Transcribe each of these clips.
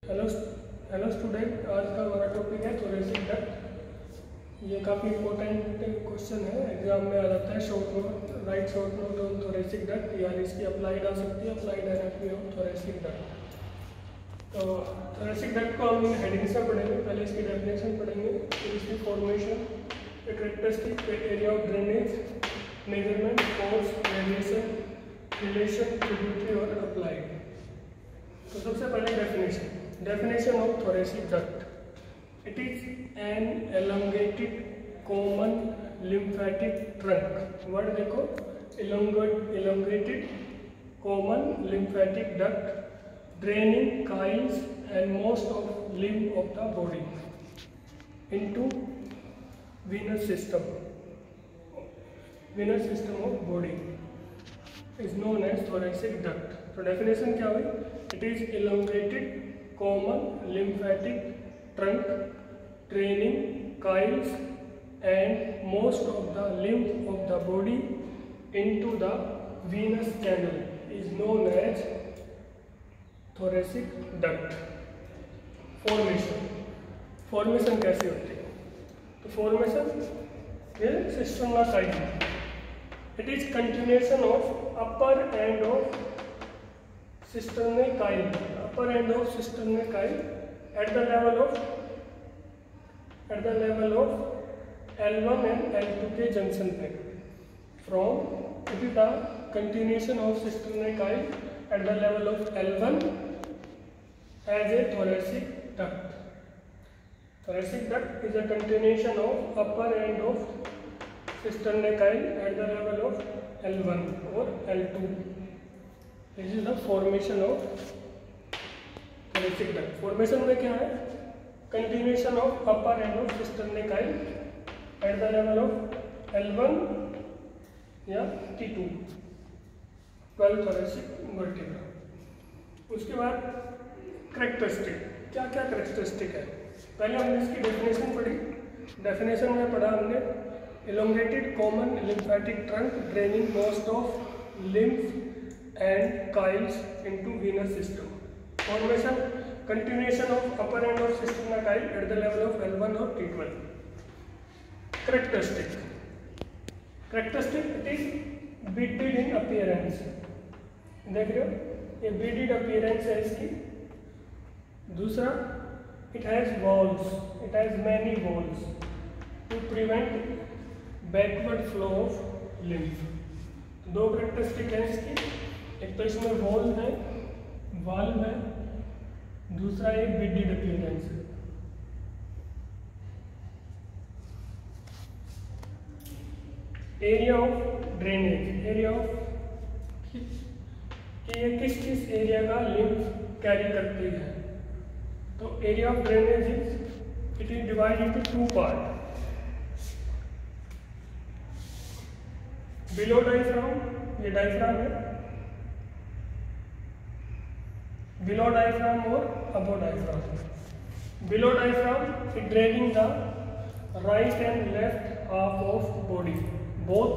Hello hello student, आज का हमारा टॉपिक है थोरेसिक डक्ट। ये काफ़ी इंपॉर्टेंट क्वेश्चन है, एग्जाम में आ जाता है। Short note, right short note on thoracic duct, यानी इसकी अप्लाइड आ सकती है, applied anatomy of thoracic duct. तो थोरेसिक डक्ट को हम इन हेडिंग से पढ़ेंगे। पहले इसकी डेफिनेशन पढ़ेंगे, फिर इसकी formation, characteristic, area of drainage, measurement, force, radiation, relation, tributary और अप्लाइड। तो सबसे पहले definition of thoracic duct. It is an elongated common lymphatic trunk। Word देखो, elongated common lymphatic duct draining chyle and most of limb of the body into venous system of body is known as thoracic duct। तो definition क्या हुई? It is elongated common lymphatic trunk draining chyle and most of the lymph of the body into the venous channel is known as thoracic duct। Formation कैसे होती है? तो formation ये system का Kyle. It is continuation of upper end of cisternal Kyle, upper end of cisternal Kyle at the level of L1 and L2 के junction पे। From it is the continuation of cisternal coil at the level of L1 as a thoracic duct। Thoracic duct is a continuation of upper end of cisternal coil at the level of L1 or L2। This is the formation of thoracic duct। Formation में क्या है? Continuation of upper end of cisternal Kyle at the level of L1 या T2, 12 thoracic vertebra। उसके बाद characteristic, क्या क्या characteristic है? पहले हमने इसकी डेफिनेशन पढ़ी। डेफिनेशन में पढ़ा हमने elongated common lymphatic trunk draining most of lymph and chyle into venous system। Formation, continuation of upper end of cisternal coil at the level of L1 or T12। Characteristic, it is beaded in appearance। देख रहे हो, ये beaded appearance है इसकी। दूसरा, it has walls, it has many walls to prevent backward flow of lymph। दो characteristic है इसकी, एक तो इसमें वॉल है, वाल्व है, दूसरा एक beaded appearance है। Area of drainage, area of कि ये किस किस एरिया का लिम्फ कैरी करती है। तो area of drainage it is divide into two part. Below diaphragm, ये डायफ्राम है, below diaphragm or above diaphragm। Below diaphragm it draining the right and left half of body, both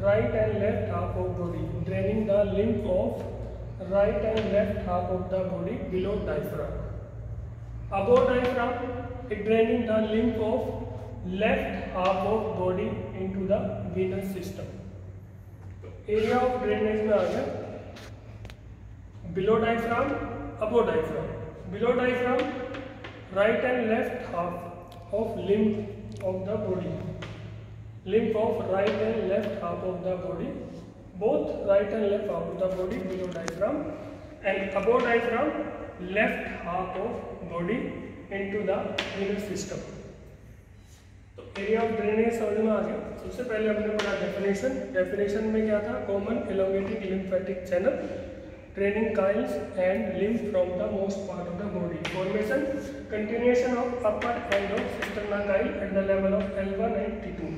right and left half of body, draining the lymph of right and left half of the body below diaphragm। Above diaphragm it draining the lymph of left half of body into the venous system। तो area of drainage में आ गया below diaphragm, above diaphragm। Below diaphragm, right and left half of lymph of the body, lymph of right and left half of the body, both right and left half of the body below diaphragm, and above diaphragm, left half of body into the venous system। तो area of drainage समझ में आ गया। सबसे पहले हमने पढ़ा definition में क्या था? Common elongated lymphatic channel draining chyle and lymph from the most part of the body। Formation, continuation of upper end of cisternal coil at the level of L1 and T2।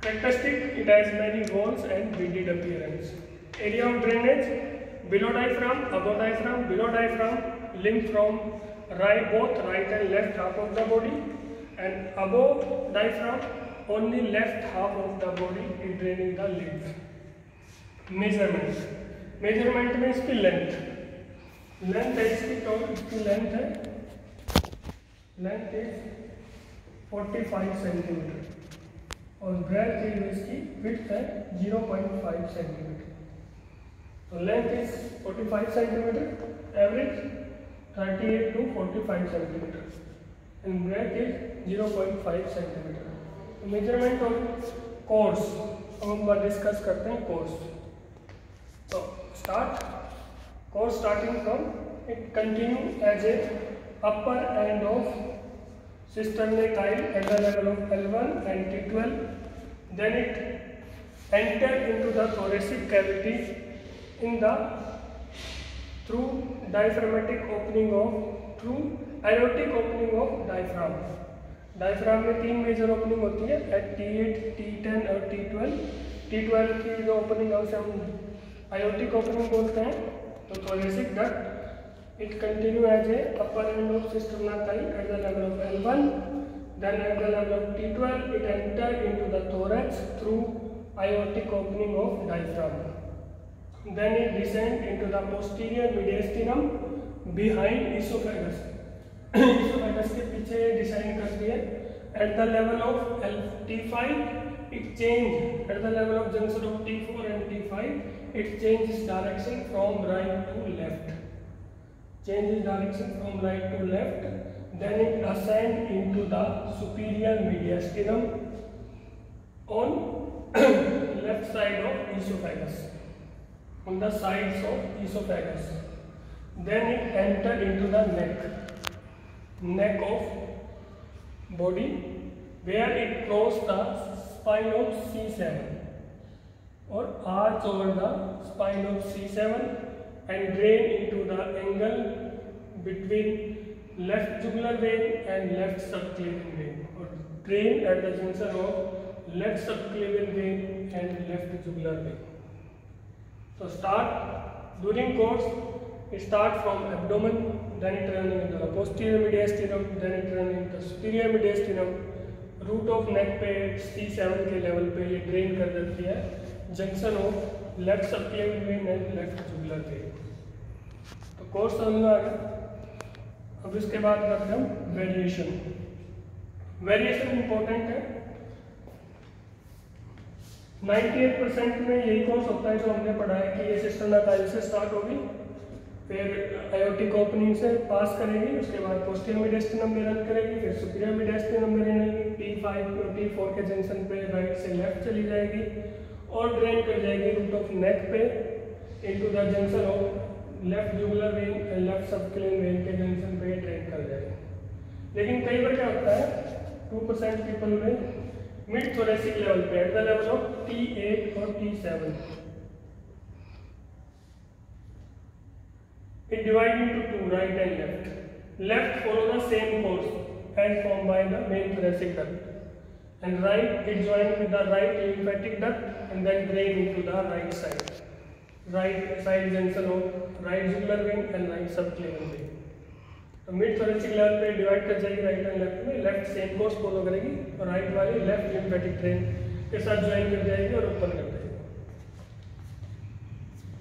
Characteristic, it has many walls and beaded appearance। Area of drainage, below diaphragm, above diaphragm। Below diaphragm, lymph from both right and left half of the body, and above diaphragm, only left half of the body is draining the lymph। Measurement में इसकी length, length है इसकी length है, length is 45 centimetre और breadth is इसकी width है 0.5 centimetre. तो length is 45 centimetre, average 38 to 45 centimetre and breadth is 0.5 centimetre. Measurement of course अब हम डिस्कस करते हैं कोर्स। तो course starting from it continue as a upper end of cysternocyle at the level of L1 and T12, then it enter into the thoracic cavity in the through diaphragmatic opening of through aortic opening of diaphragm। Diaphragm में 3 major opening होती है eight T8, T10 और T12। T12 की जो opening है उसे हम aortic opening बोलते हैं। तो thoracic duct it continue as a upper end of cysternocyle at the level of L1, then at the level of T12 it enter into the thorax through aortic opening of diaphragm, then it descend into the posterior mediastinum behind esophagus esophagus के पीछे decide करती है। at the level of T5 it change at the level of junction of T4 and T5 it changes direction from right to left, changes direction from right to left, then it ascend into the superior mediastinum on left side of esophagus, on the sides of esophagus, then it enter into the neck of body where it cross the spine of C7 or arch over the spine of C7 and drain into the angle between left jugular vein and left subclavian vein, or drain at the junction of left subclavian vein and left jugular vein। So start during course it start from abdomen, then it run into the posterior mediastinum, then it run into the superior mediastinum, root of neck पे C7 के level पे ये drain कर देती है junction of left subclavian vein and left jugular vein. तो course समझ में आ गया। अब इसके बाद करते हैं हम वेरिएशन। वेरिएशन इंपॉर्टेंट है। 98% में यही कोर्स होता है जो हमने पढ़ा है कि ये सिस्टर्नोकाइल से स्टार्ट होगी, फिर आयोटिक ओपनिंग से पास करेगी, उसके बाद पोस्टीरियर मीडियस्टिनम में रन करेगी, फिर सुपीरियर मीडियस्टिनम में रन करेगी, T5 और T4 के जंक्शन पे राइट से लेफ्ट चली जाएगी और ड्रेन कर जाएगी रूट ऑफ नेक पे into the junction of left jugular vein and left subclavian vein के जंक्शन पे ड्रेन कर जाएगी। लेकिन कई बार क्या होता है 2% पीपल में मिड थोरेसिक लेवल पे at the level of T8 और T7 it divide into two, right and left. Left follow the same course as formed by the main thoracic duct, and right it join with the right lymphatic duct and then drain into the right side junction of right jugular vein and right subclavian vein। तो mid thoracic level पे divide कर जाएगी right and left में, left same course follow करेगी और right वाली left lymphatic drain के साथ ज्वाइन कर जाएगी और ओपन कर देगी।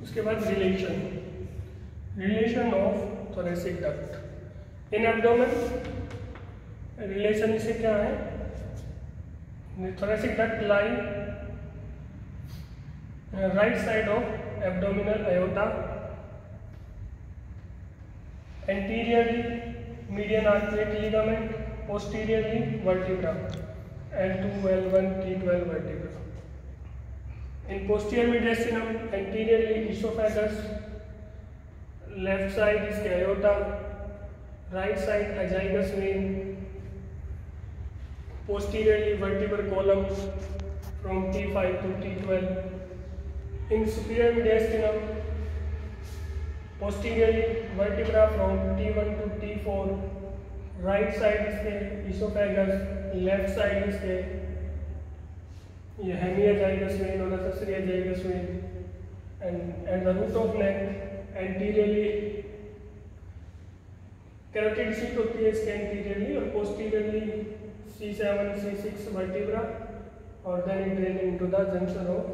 उसके बाद relation of thoracic duct in abdomen. Relation इसे क्या है? Thoracic duct lie right side of abdominal aorta, anteriorly median arcuate ligament, posteriorly vertebra, L2, L1, T12 vertebra. In posterior mediastinum, anteriorly esophagus, left side is aorta, right side azygous vein, posteriorly vertebral column from T5 to T12. In superior mediastinum, posteriorly vertebra from T1 to T4, right side is the esophagus, left side is the hemiazygous vein or accessory azygous vein, and at the root of neck anteriorly carotid sheath होती है इसके anteriorly और posteriorly C7, C6 vertebra और then it drain into the junction of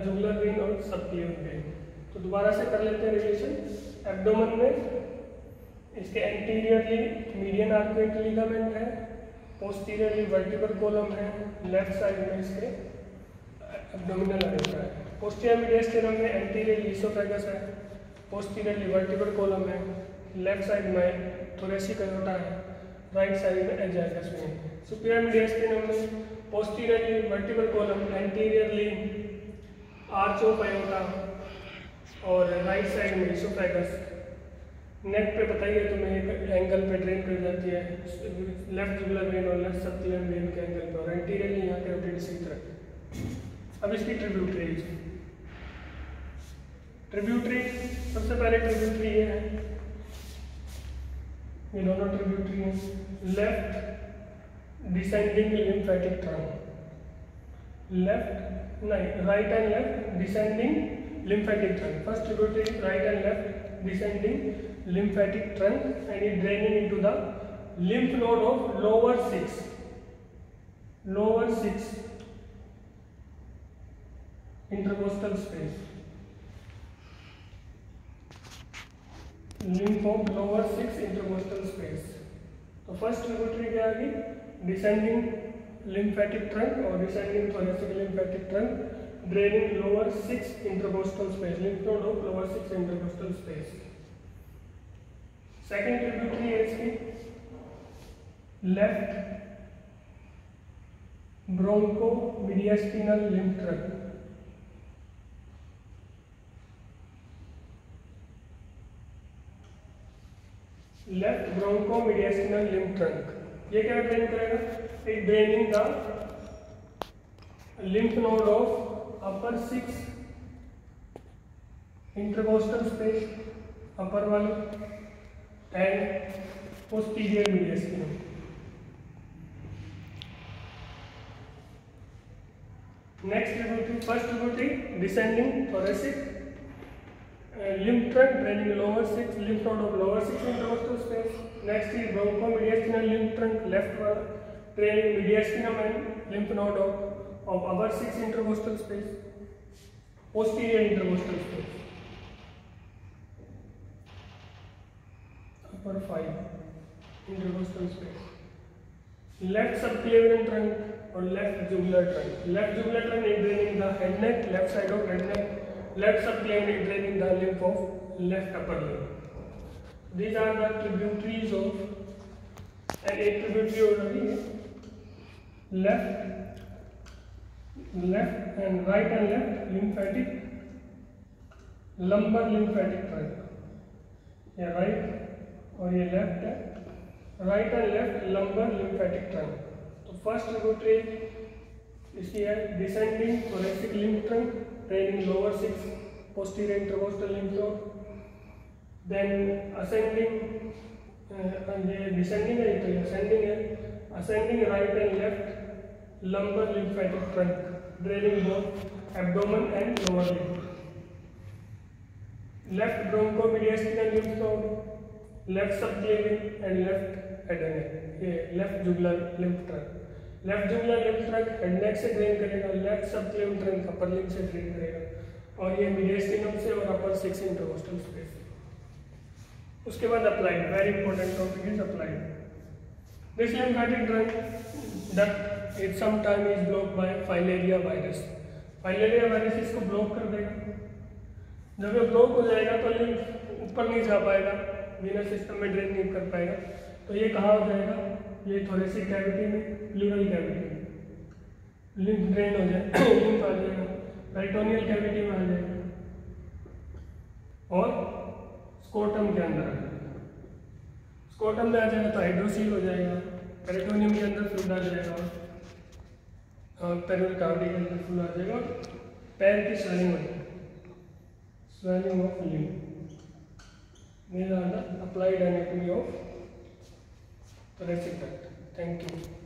jugular vein और subclavian vein। तो दोबारा से कर लेते हैं रिलेशन। एब्डोमेन में इसके एंटीरियरली मीडियन आर्कुएट लिगामेंट है, पोस्टीरियरली वर्टिब्रल कॉलम है, लेफ्ट साइड में इसके एब्डोमिनल एरिया है। पोस्टीरियर मीडियस्टिनम में एंटीरियर इसोफेगस है, पोस्टीरियरली वर्टिब्रल कॉलम है, लेफ्ट साइड में थोरेसिक एयोर्टा है, राइट साइड में एजाइगस में। सुपीरियर मीडियस्टिनम में posteriorly vertebral column, anteriorly arch of aorta और राइट साइड में इसोफेगस। नेक पे बताइए तुम्हें एक एंगल पे ड्रेन कर जाती है, लेफ्ट जुगुलर वेन और लेफ्ट सबक्लेवियन वेन के एंगल पे, और एंटीरियरली यहाँ कैरोटिड इसी तरह। अब इसकी ट्रिब्यूटरीज। ट्रिब्यूटरी सबसे पहले ट्रिब्यूटरी ये है, ये दोनों ट्रिब्यूटरी हैं। Left descending lymphatic trunk, left नहीं right and left descending lymphatic trunk. First tributary is right and left descending lymphatic trunk and is draining into the lymph node of lower 6 intercostal space. Lymph of lower 6 intercostal space. तो first tributary क्या आ गई, descending lymphatic trunk और descending thoracic lymphatic trunk draining lower 6 intercostal space, lymph node of lower 6 intercostal space. Second tributary है इसकी left bronchomediastinal lymph trunk. Left bronchomediastinal lymph trunk. ये क्या drain करेगा? It draining the lymph node of upper 6 intercostal space, upper one, and posterior mediastinum. Next tributary, first tributary descending thoracic lymph trunk draining lower 6 lymph node of lower 6 intercostal space. Next is bronchomediastinal lymph trunk, left one, draining mediastinum and lymph node of upper 6 intercostal space, posterior intercostal space, upper 5 intercostal space, left subclavian trunk or left jugular trunk. Left jugular trunk is draining the head neck, left side of head neck. Left subclavian is draining the lymph of left upper limb. These are the tributaries of, and a tributary already left and right and left lymphatic lumbar lymphatic trunk. ये right और ये left है, right and left lumbar lymphatic trunk. तो first tributary इसकी है descending thoracic lymph trunk draining lower 6 posterior intercostal lymph node. Then ascending ये descending है, तो ascending है, ascending right and left lumbar lymphatic trunk draining both abdomen and lower limb. Left bronchomediastinal lymph node, left subclavian and left head and neck. ये left jugular lymph trunk. Left jugular lymph trunk head neck से drain करेगा, left subclavian trunk upper limb से drain करेगा, और ये mediastinum से और upper 6 intercostal space. उसके बाद applied, very important topic is applied. This lymphatic trunk duct it sometime is blocked by filaria virus. Filaria virus इसको ब्लॉक कर देगा. जब ये ब्लॉक हो जाएगा तो लिम्फ ऊपर नहीं जा पाएगा, वेनस सिस्टम में ड्रेन नहीं कर पाएगा. तो ये कहाँ हो जाएगा? ये थोरेसिक कैविटी में, प्लूरल कैविटी में लिम्फ ड्रेन हो जाएगा, लिम्फ आ जाएगा, पेरिटोनियल कैविटी में आ जाएगा और स्कोटम के अंदर आ जाएगा. स्कोटम में आ जाएगा तो हाइड्रोसील हो जाएगा, पेरिटोनियम के अंदर फ्लूइड आ जाएगा, पेरिटोनियल कैविटी के अंदर फ्लूइड आ जाएगा, पैर की स्वेलिंग हो जाएगी, swelling of lymph. These are the applied anatomy of thoracic duct. Thank you.